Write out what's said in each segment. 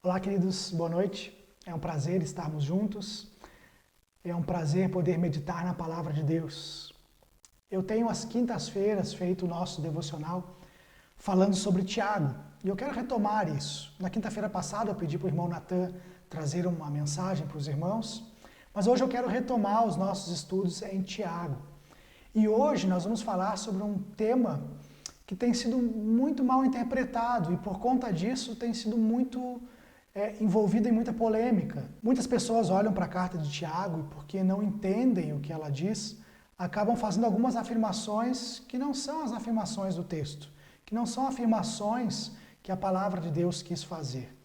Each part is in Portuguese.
Olá, queridos, boa noite. É um prazer estarmos juntos. É um prazer poder meditar na palavra de Deus. Eu tenho às quintas-feiras feito o nosso devocional falando sobre Tiago e eu quero retomar isso. Na quinta-feira passada eu pedi para o irmão Natan trazer uma mensagem para os irmãos, mas hoje eu quero retomar os nossos estudos em Tiago. E hoje nós vamos falar sobre um tema que tem sido muito mal interpretado e por conta disso tem sido muito envolvido em muita polêmica. Muitas pessoas olham para a carta de Tiago e porque não entendem o que ela diz, acabam fazendo algumas afirmações que não são as afirmações do texto, que não são afirmações que a palavra de Deus quis fazer.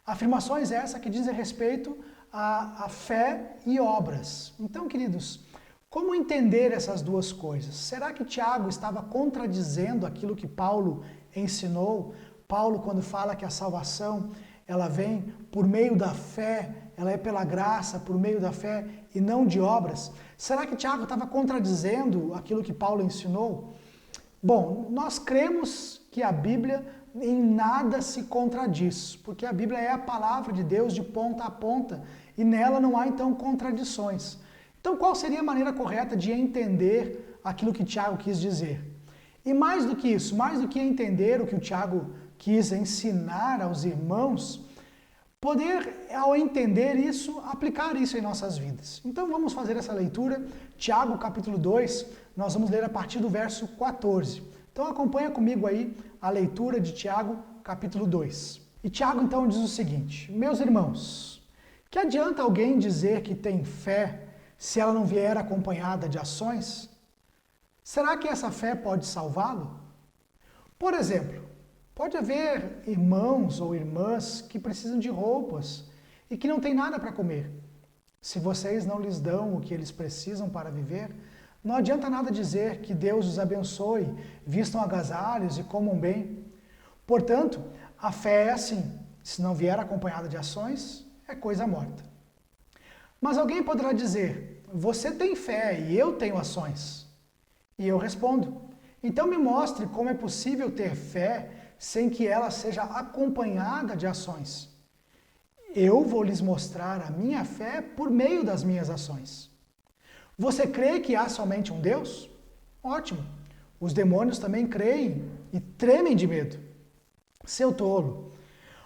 Afirmações essas que dizem respeito à fé e obras. Então, queridos, como entender essas duas coisas? Será que Tiago estava contradizendo aquilo que Paulo ensinou? Paulo, quando fala que a salvação ela vem por meio da fé, ela é pela graça, por meio da fé e não de obras. Será que Tiago estava contradizendo aquilo que Paulo ensinou? Bom, nós cremos que a Bíblia em nada se contradiz, porque a Bíblia é a palavra de Deus de ponta a ponta e nela não há então contradições. Então, qual seria a maneira correta de entender aquilo que Tiago quis dizer? E mais do que isso, mais do que entender o que o Tiago quis ensinar aos irmãos, poder, ao entender isso, aplicar isso em nossas vidas. Então vamos fazer essa leitura, Tiago capítulo 2, nós vamos ler a partir do verso 14. Então acompanha comigo aí a leitura de Tiago capítulo 2. E Tiago então diz o seguinte: meus irmãos, que adianta alguém dizer que tem fé se ela não vier acompanhada de ações? Será que essa fé pode salvá-lo? Por exemplo, pode haver irmãos ou irmãs que precisam de roupas e que não têm nada para comer. Se vocês não lhes dão o que eles precisam para viver, não adianta nada dizer que Deus os abençoe, vistam agasalhos e comam bem. Portanto, a fé é assim, se não vier acompanhada de ações, é coisa morta. Mas alguém poderá dizer, você tem fé e eu tenho ações. E eu respondo, então me mostre como é possível ter fé sem que ela seja acompanhada de ações. Eu vou lhes mostrar a minha fé por meio das minhas ações. Você crê que há somente um Deus? Ótimo. Os demônios também creem e tremem de medo. Seu tolo,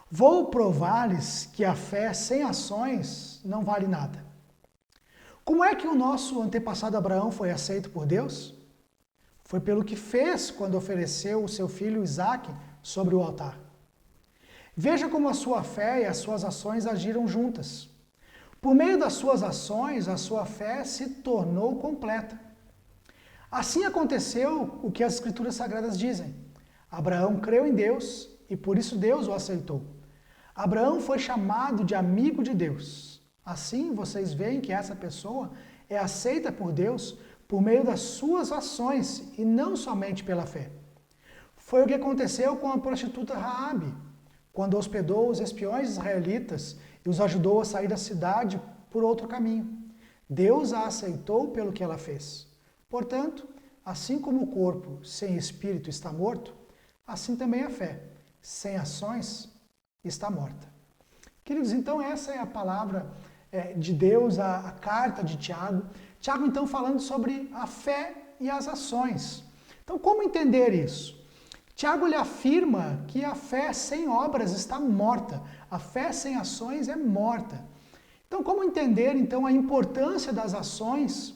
vou provar-lhes que a fé sem ações não vale nada. Como é que o nosso antepassado Abraão foi aceito por Deus? Foi pelo que fez quando ofereceu o seu filho Isaque sobre o altar. Veja como a sua fé e as suas ações agiram juntas. Por meio das suas ações, a sua fé se tornou completa. Assim aconteceu o que as Escrituras Sagradas dizem. Abraão creu em Deus e por isso Deus o aceitou. Abraão foi chamado de amigo de Deus. Assim vocês veem que essa pessoa é aceita por Deus por meio das suas ações e não somente pela fé. Foi o que aconteceu com a prostituta Raabe, quando hospedou os espiões israelitas e os ajudou a sair da cidade por outro caminho. Deus a aceitou pelo que ela fez. Portanto, assim como o corpo sem espírito está morto, assim também a fé, sem ações, está morta. Queridos, então essa é a palavra de Deus, a carta de Tiago. Tiago então falando sobre a fé e as ações. Então como entender isso? Tiago ele afirma que a fé sem obras está morta. A fé sem ações é morta. Então, como entender então a importância das ações,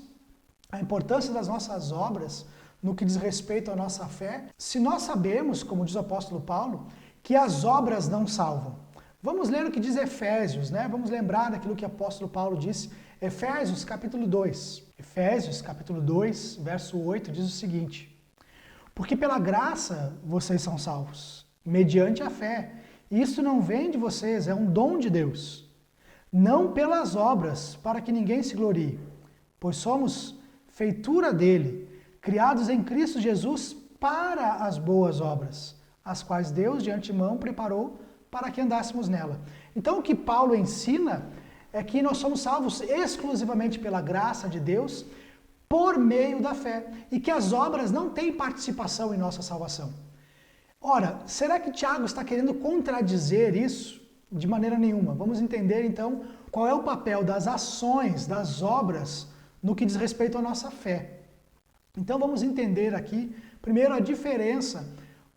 a importância das nossas obras no que diz respeito à nossa fé, se nós sabemos, como diz o apóstolo Paulo, que as obras não salvam? Vamos ler o que diz Efésios, né? Vamos lembrar daquilo que o apóstolo Paulo disse. Efésios capítulo 2. Efésios capítulo 2, verso 8 diz o seguinte: porque pela graça vocês são salvos, mediante a fé. Isso não vem de vocês, é um dom de Deus. Não pelas obras, para que ninguém se glorie, pois somos feitura dele, criados em Cristo Jesus para as boas obras, as quais Deus de antemão preparou para que andássemos nela. Então o que Paulo ensina é que nós somos salvos exclusivamente pela graça de Deus, por meio da fé, e que as obras não têm participação em nossa salvação. Ora, será que Tiago está querendo contradizer isso? De maneira nenhuma. Vamos entender então qual é o papel das ações, das obras, no que diz respeito à nossa fé. Então vamos entender aqui, primeiro, a diferença,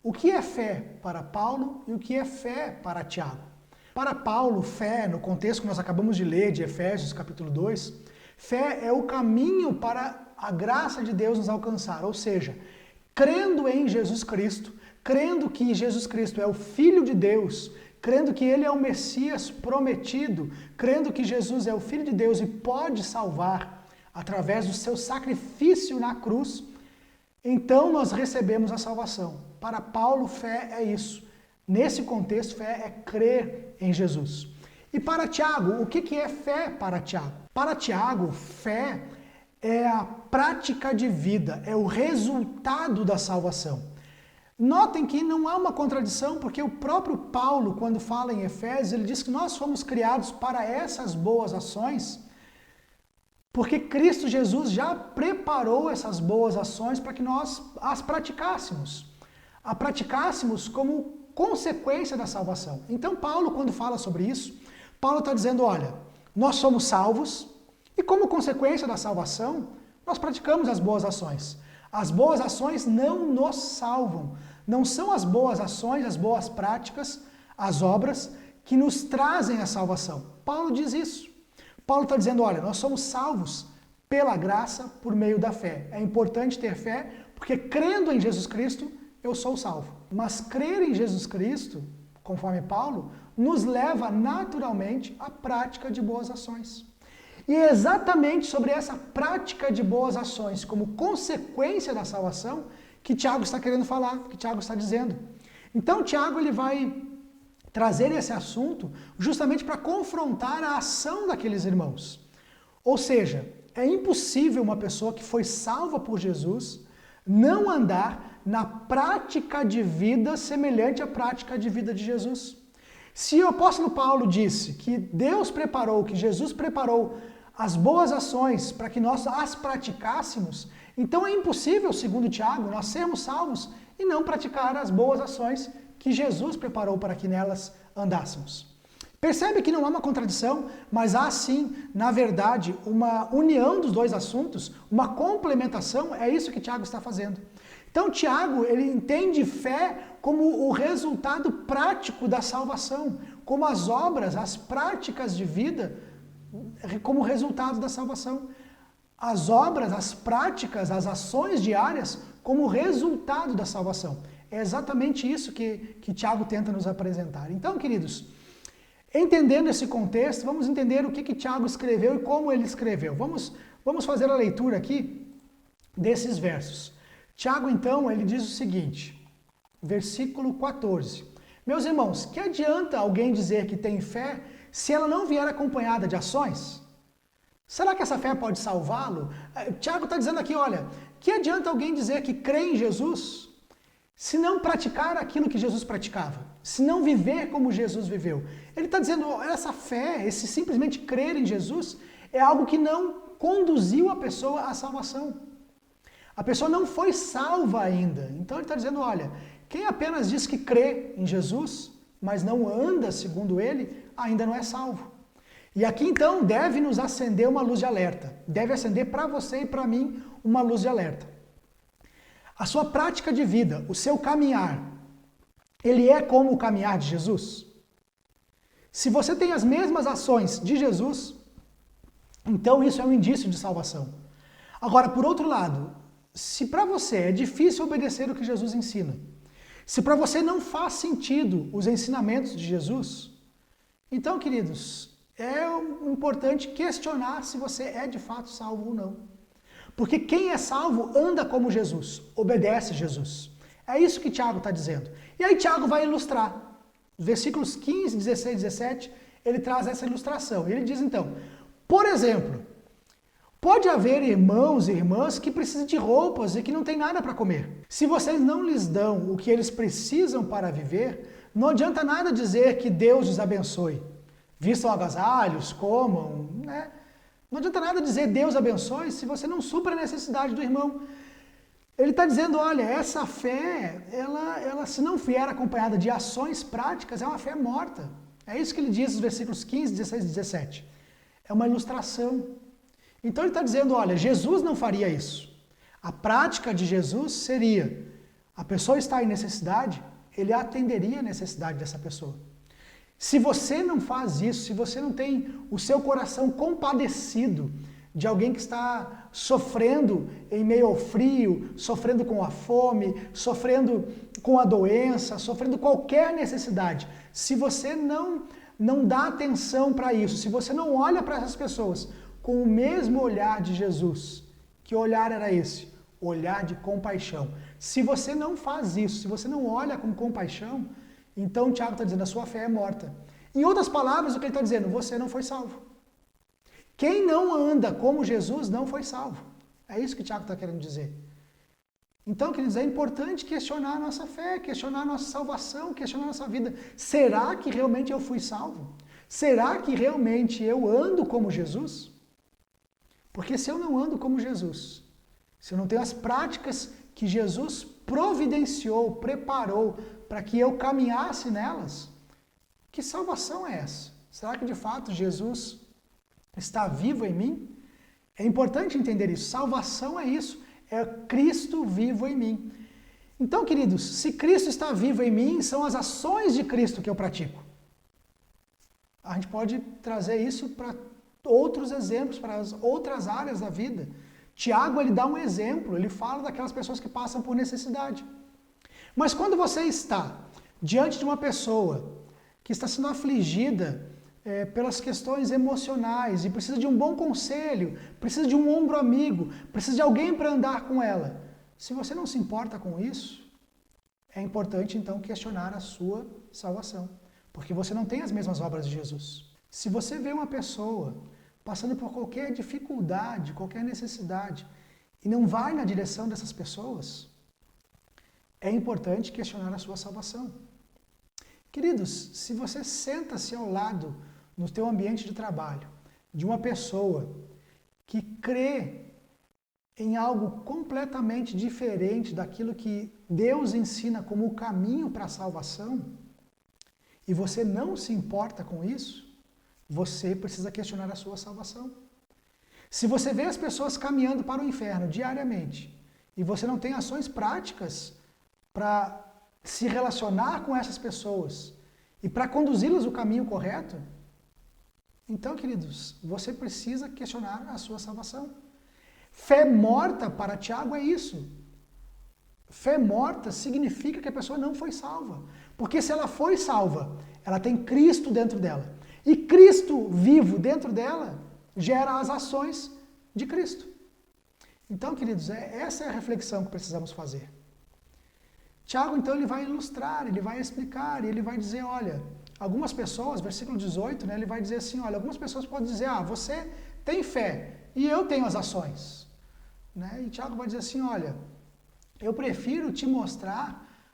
o que é fé para Paulo e o que é fé para Tiago. Para Paulo, fé, no contexto que nós acabamos de ler, de Efésios capítulo 2, fé é o caminho para a graça de Deus nos alcançar, ou seja, crendo em Jesus Cristo, crendo que Jesus Cristo é o Filho de Deus, crendo que Ele é o Messias prometido, crendo que Jesus é o Filho de Deus e pode salvar através do seu sacrifício na cruz, então nós recebemos a salvação. Para Paulo, fé é isso. Nesse contexto, fé é crer em Jesus. E para Tiago, o que é fé para Tiago? Para Tiago, fé é a prática de vida, é o resultado da salvação. Notem que não há uma contradição, porque o próprio Paulo, quando fala em Efésios, ele diz que nós fomos criados para essas boas ações, porque Cristo Jesus já preparou essas boas ações para que nós as praticássemos. A praticássemos como consequência da salvação. Então Paulo, quando fala sobre isso, Paulo está dizendo, olha, nós somos salvos e como consequência da salvação, nós praticamos as boas ações. As boas ações não nos salvam. Não são as boas ações, as boas práticas, as obras que nos trazem a salvação. Paulo diz isso. Paulo está dizendo, olha, nós somos salvos pela graça por meio da fé. É importante ter fé, porque crendo em Jesus Cristo, eu sou salvo. Mas crer em Jesus Cristo, conforme Paulo, nos leva naturalmente à prática de boas ações. E é exatamente sobre essa prática de boas ações, como consequência da salvação, que Tiago está querendo falar, que Tiago está dizendo. Então Tiago ele vai trazer esse assunto justamente para confrontar a ação daqueles irmãos. Ou seja, é impossível uma pessoa que foi salva por Jesus não andar na prática de vida semelhante à prática de vida de Jesus. Se o apóstolo Paulo disse que Deus preparou, que Jesus preparou as boas ações para que nós as praticássemos, então é impossível, segundo Tiago, nós sermos salvos e não praticar as boas ações que Jesus preparou para que nelas andássemos. Percebe que não há uma contradição, mas há sim, na verdade, uma união dos dois assuntos, uma complementação, é isso que Tiago está fazendo. Então Tiago, ele entende fé como o resultado prático da salvação, como as obras, as práticas de vida, como resultado da salvação. As obras, as práticas, as ações diárias como resultado da salvação. É exatamente isso que Tiago tenta nos apresentar. Então, queridos, entendendo esse contexto, vamos entender o que Tiago escreveu e como ele escreveu. Vamos fazer a leitura aqui desses versos. Tiago, então, ele diz o seguinte, versículo 14. Meus irmãos, que adianta alguém dizer que tem fé se ela não vier acompanhada de ações? Será que essa fé pode salvá-lo? Tiago está dizendo aqui, olha, que adianta alguém dizer que crê em Jesus se não praticar aquilo que Jesus praticava? Se não viver como Jesus viveu? Ele está dizendo, essa fé, esse simplesmente crer em Jesus, é algo que não conduziu a pessoa à salvação. A pessoa não foi salva ainda. Então ele está dizendo, olha, quem apenas diz que crê em Jesus, mas não anda segundo ele, ainda não é salvo. E aqui então deve nos acender uma luz de alerta. Deve acender para você e para mim uma luz de alerta. A sua prática de vida, o seu caminhar, ele é como o caminhar de Jesus? Se você tem as mesmas ações de Jesus, então isso é um indício de salvação. Agora, por outro lado, se para você é difícil obedecer o que Jesus ensina, se para você não faz sentido os ensinamentos de Jesus, então, queridos, é importante questionar se você é de fato salvo ou não. Porque quem é salvo anda como Jesus, obedece Jesus. É isso que Tiago está dizendo. E aí Tiago vai ilustrar. Versículos 15, 16 e 17, ele traz essa ilustração. Ele diz então, por exemplo, pode haver irmãos e irmãs que precisam de roupas e que não têm nada para comer. Se vocês não lhes dão o que eles precisam para viver, não adianta nada dizer que Deus os abençoe. Vistam agasalhos, comam, né? Não adianta nada dizer Deus abençoe se você não supra a necessidade do irmão. Ele está dizendo, olha, essa fé, ela se não vier acompanhada de ações práticas, é uma fé morta. É isso que ele diz nos versículos 15, 16 e 17. É uma ilustração. Então ele está dizendo, olha, Jesus não faria isso. A prática de Jesus seria, a pessoa está em necessidade, ele atenderia a necessidade dessa pessoa. Se você não faz isso, se você não tem o seu coração compadecido de alguém que está sofrendo em meio ao frio, sofrendo com a fome, sofrendo com a doença, sofrendo qualquer necessidade, se você não dá atenção para isso, se você não olha para essas pessoas com o mesmo olhar de Jesus, que olhar era esse? Olhar de compaixão. Se você não faz isso, se você não olha com compaixão, então o Tiago está dizendo, a sua fé é morta. Em outras palavras, o que ele está dizendo? Você não foi salvo. Quem não anda como Jesus não foi salvo. É isso que o Tiago está querendo dizer. Então, queridos, é importante questionar a nossa fé, questionar a nossa salvação, questionar a nossa vida. Será que realmente eu fui salvo? Será que realmente eu ando como Jesus? Porque se eu não ando como Jesus, se eu não tenho as práticas que Jesus providenciou, preparou para que eu caminhasse nelas, que salvação é essa? Será que de fato Jesus está vivo em mim? É importante entender isso. Salvação é isso. É Cristo vivo em mim. Então, queridos, se Cristo está vivo em mim, são as ações de Cristo que eu pratico. A gente pode trazer isso para outros exemplos, para as outras áreas da vida. Tiago, ele dá um exemplo, ele fala daquelas pessoas que passam por necessidade. Mas quando você está diante de uma pessoa que está sendo afligida pelas questões emocionais e precisa de um bom conselho, precisa de um ombro amigo, precisa de alguém para andar com ela. Se você não se importa com isso, é importante então questionar a sua salvação, porque você não tem as mesmas obras de Jesus. Se você vê uma pessoa passando por qualquer dificuldade, qualquer necessidade, e não vai na direção dessas pessoas, é importante questionar a sua salvação. Queridos, se você senta-se ao lado, no teu ambiente de trabalho, de uma pessoa que crê em algo completamente diferente daquilo que Deus ensina como o caminho para a salvação, e você não se importa com isso, você precisa questionar a sua salvação. Se você vê as pessoas caminhando para o inferno diariamente, e você não tem ações práticas para se relacionar com essas pessoas e para conduzi-las no caminho correto, então, queridos, você precisa questionar a sua salvação. Fé morta para Tiago é isso. Fé morta significa que a pessoa não foi salva. Porque se ela foi salva, ela tem Cristo dentro dela. E Cristo vivo dentro dela gera as ações de Cristo. Então, queridos, essa é a reflexão que precisamos fazer. Tiago, então, ele vai ilustrar, ele vai explicar, ele vai dizer, olha, algumas pessoas, versículo 18, né, ele vai dizer assim, olha, algumas pessoas podem dizer, você tem fé e eu tenho as ações. Né? E Tiago vai dizer assim, olha, eu prefiro te mostrar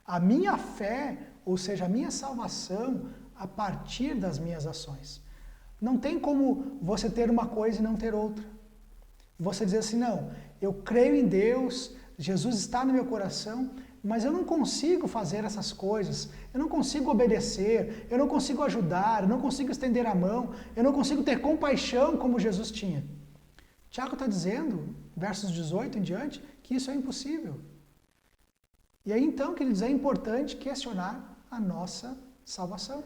a minha fé, ou seja, a minha salvação, a partir das minhas ações. Não tem como você ter uma coisa e não ter outra. Você dizer assim, não, eu creio em Deus, Jesus está no meu coração, mas eu não consigo fazer essas coisas, eu não consigo obedecer, eu não consigo ajudar, eu não consigo estender a mão, eu não consigo ter compaixão como Jesus tinha. Tiago está dizendo, versos 18 em diante, que isso é impossível. E aí então, queridos, é importante questionar a nossa salvação.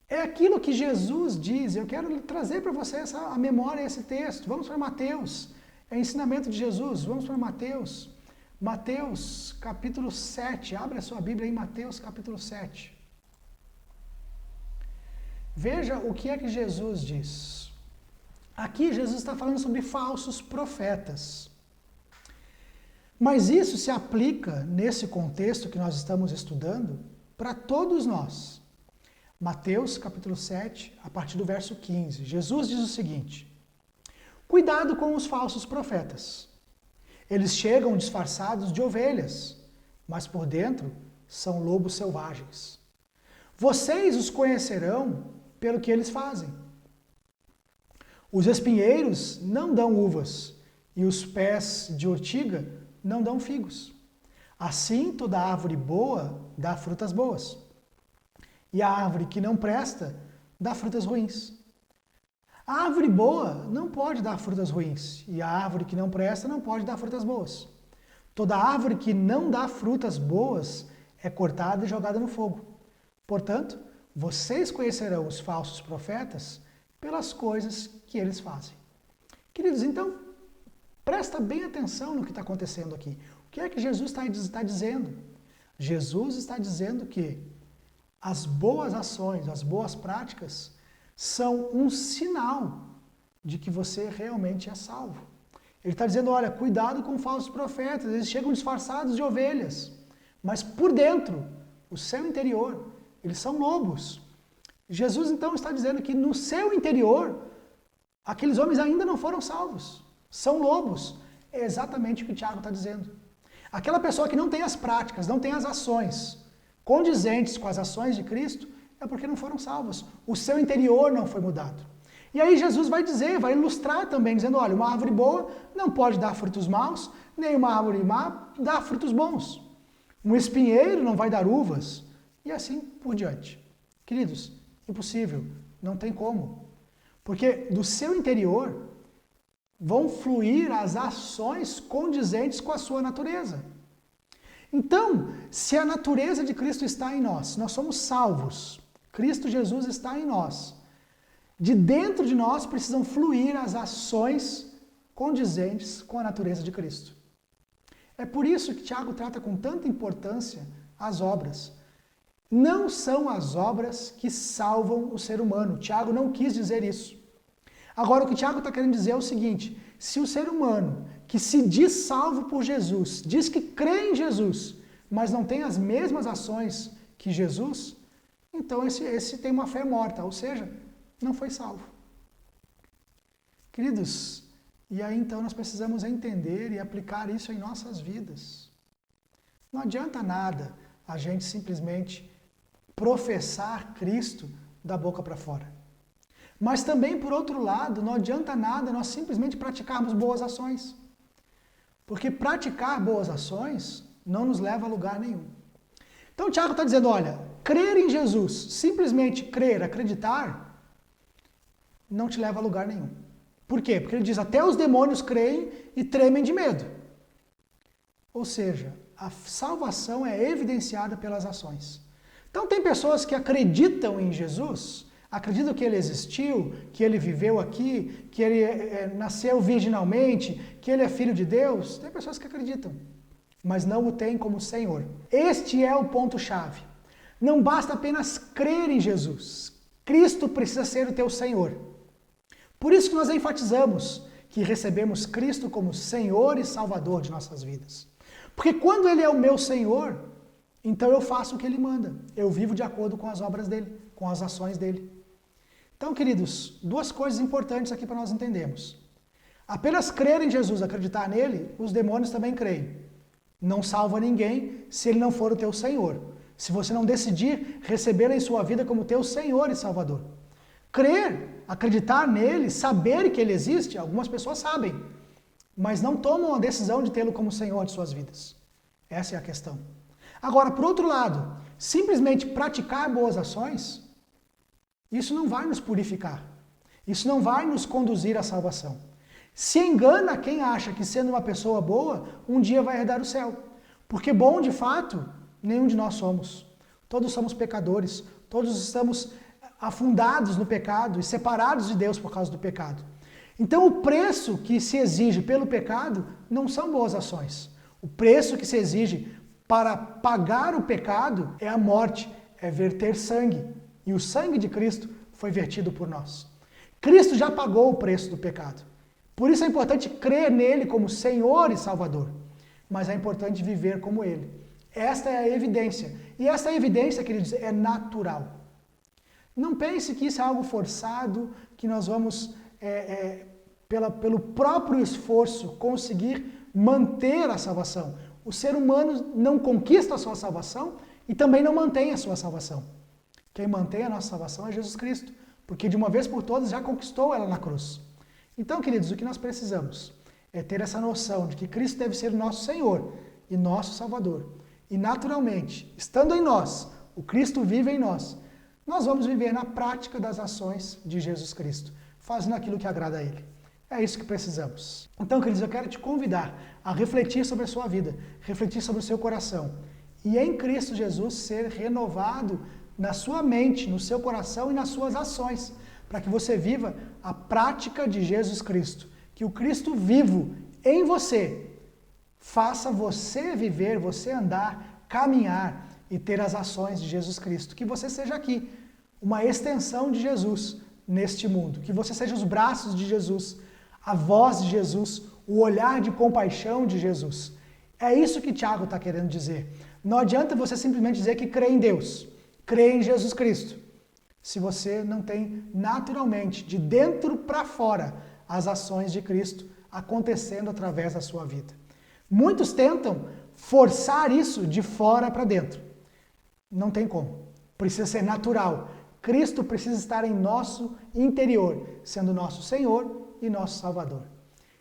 É aquilo que Jesus diz, eu quero trazer para você a memória esse texto. Vamos para Mateus, é o ensinamento de Jesus, vamos para Mateus. Mateus capítulo 7, abre a sua Bíblia em Mateus capítulo 7. Veja o que é que Jesus diz. Aqui Jesus está falando sobre falsos profetas. Mas isso se aplica, nesse contexto que nós estamos estudando, para todos nós. Mateus capítulo 7, a partir do verso 15. Jesus diz o seguinte: cuidado com os falsos profetas. Eles chegam disfarçados de ovelhas, mas por dentro são lobos selvagens. Vocês os conhecerão pelo que eles fazem. Os espinheiros não dão uvas, e os pés de ortiga não dão figos. Assim, toda árvore boa dá frutas boas, E a árvore que não presta dá frutas ruins. A árvore boa não pode dar frutas ruins. E a árvore que não presta não pode dar frutas boas. Toda árvore que não dá frutas boas é cortada e jogada no fogo. Portanto, vocês conhecerão os falsos profetas pelas coisas que eles fazem. Queridos, então, presta bem atenção no que está acontecendo aqui. O que é que Jesus está dizendo? Jesus está dizendo que as boas ações, as boas práticas, são um sinal de que você realmente é salvo. Ele está dizendo, olha, cuidado com falsos profetas, eles chegam disfarçados de ovelhas, mas por dentro, o seu interior, eles são lobos. Jesus então está dizendo que no seu interior, aqueles homens ainda não foram salvos, são lobos. É exatamente o que o Tiago está dizendo. Aquela pessoa que não tem as práticas, não tem as ações condizentes com as ações de Cristo, é porque não foram salvos. O seu interior não foi mudado. E aí Jesus vai dizer, vai ilustrar também, dizendo, olha, uma árvore boa não pode dar frutos maus, nem uma árvore má dá frutos bons. Um espinheiro não vai dar uvas, e assim por diante. Queridos, impossível, não tem como. Porque do seu interior vão fluir as ações condizentes com a sua natureza. Então, se a natureza de Cristo está em nós, nós somos salvos, Cristo Jesus está em nós, de dentro de nós precisam fluir as ações condizentes com a natureza de Cristo. É por isso que Tiago trata com tanta importância as obras. Não são as obras que salvam o ser humano. Tiago não quis dizer isso. Agora, o que Tiago está querendo dizer é o seguinte, se o ser humano que se diz salvo por Jesus, diz que crê em Jesus, mas não tem as mesmas ações que Jesus, então esse tem uma fé morta, ou seja, não foi salvo. Queridos, e aí então nós precisamos entender e aplicar isso em nossas vidas. Não adianta nada a gente simplesmente professar Cristo da boca para fora. Mas também, por outro lado, não adianta nada nós simplesmente praticarmos boas ações. Porque praticar boas ações não nos leva a lugar nenhum. Então o Tiago está dizendo, olha, crer em Jesus, simplesmente crer, acreditar, não te leva a lugar nenhum. Por quê? Porque ele diz, até os demônios creem e tremem de medo. Ou seja, a salvação é evidenciada pelas ações. Então tem pessoas que acreditam em Jesus, acreditam que ele existiu, que ele viveu aqui, que ele nasceu virginalmente, que ele é filho de Deus. Tem pessoas que acreditam, mas não o têm como Senhor. Este é o ponto-chave. Não basta apenas crer em Jesus. Cristo precisa ser o teu Senhor. Por isso que nós enfatizamos que recebemos Cristo como Senhor e Salvador de nossas vidas. Porque quando Ele é o meu Senhor, então eu faço o que Ele manda. Eu vivo de acordo com as obras dEle, com as ações dEle. Então, queridos, duas coisas importantes aqui para nós entendermos. Apenas crer em Jesus, acreditar nele, os demônios também creem. Não salva ninguém se ele não for o teu Senhor. Se você não decidir recebê-lo em sua vida como teu Senhor e Salvador. Crer, acreditar nele, saber que ele existe, algumas pessoas sabem, mas não tomam a decisão de tê-lo como Senhor de suas vidas. Essa é a questão. Agora, por outro lado, simplesmente praticar boas ações, isso não vai nos purificar. Isso não vai nos conduzir à salvação. Se engana quem acha que sendo uma pessoa boa, um dia vai herdar o céu. Porque bom, de fato, nenhum de nós somos. Todos somos pecadores. Todos estamos afundados no pecado e separados de Deus por causa do pecado. Então o preço que se exige pelo pecado não são boas ações. O preço que se exige para pagar o pecado é a morte, é verter sangue. E o sangue de Cristo foi vertido por nós. Cristo já pagou o preço do pecado. Por isso é importante crer nele como Senhor e Salvador. Mas é importante viver como ele. Esta é a evidência. E essa evidência, queridos, é natural. Não pense que isso é algo forçado, que nós vamos, pelo próprio esforço, conseguir manter a salvação. O ser humano não conquista a sua salvação e também não mantém a sua salvação. Quem mantém a nossa salvação é Jesus Cristo, porque de uma vez por todas já conquistou ela na cruz. Então, queridos, o que nós precisamos é ter essa noção de que Cristo deve ser o nosso Senhor e nosso Salvador. E naturalmente, estando em nós, o Cristo vive em nós, nós vamos viver na prática das ações de Jesus Cristo, fazendo aquilo que agrada a Ele. É isso que precisamos. Então, queridos, eu quero te convidar a refletir sobre a sua vida, refletir sobre o seu coração e em Cristo Jesus ser renovado na sua mente, no seu coração e nas suas ações, para que você viva a prática de Jesus Cristo, que o Cristo vivo em você faça você viver, você andar, caminhar e ter as ações de Jesus Cristo. Que você seja aqui uma extensão de Jesus neste mundo, que você seja os braços de Jesus, a voz de Jesus, o olhar de compaixão de Jesus. É isso que Tiago está querendo dizer. Não adianta você simplesmente dizer que crê em Deus, crê em Jesus Cristo, se você não tem naturalmente, de dentro para fora, as ações de Cristo acontecendo através da sua vida. Muitos tentam forçar isso de fora para dentro. Não tem como. Precisa ser natural. Cristo precisa estar em nosso interior, sendo nosso Senhor e nosso Salvador.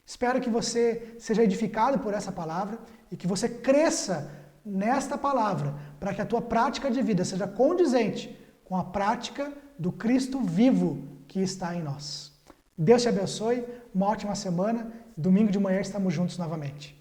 Espero que você seja edificado por essa palavra e que você cresça nesta palavra, para que a tua prática de vida seja condizente com a prática do Cristo vivo que está em nós. Deus te abençoe, uma ótima semana. Domingo de manhã estamos juntos novamente.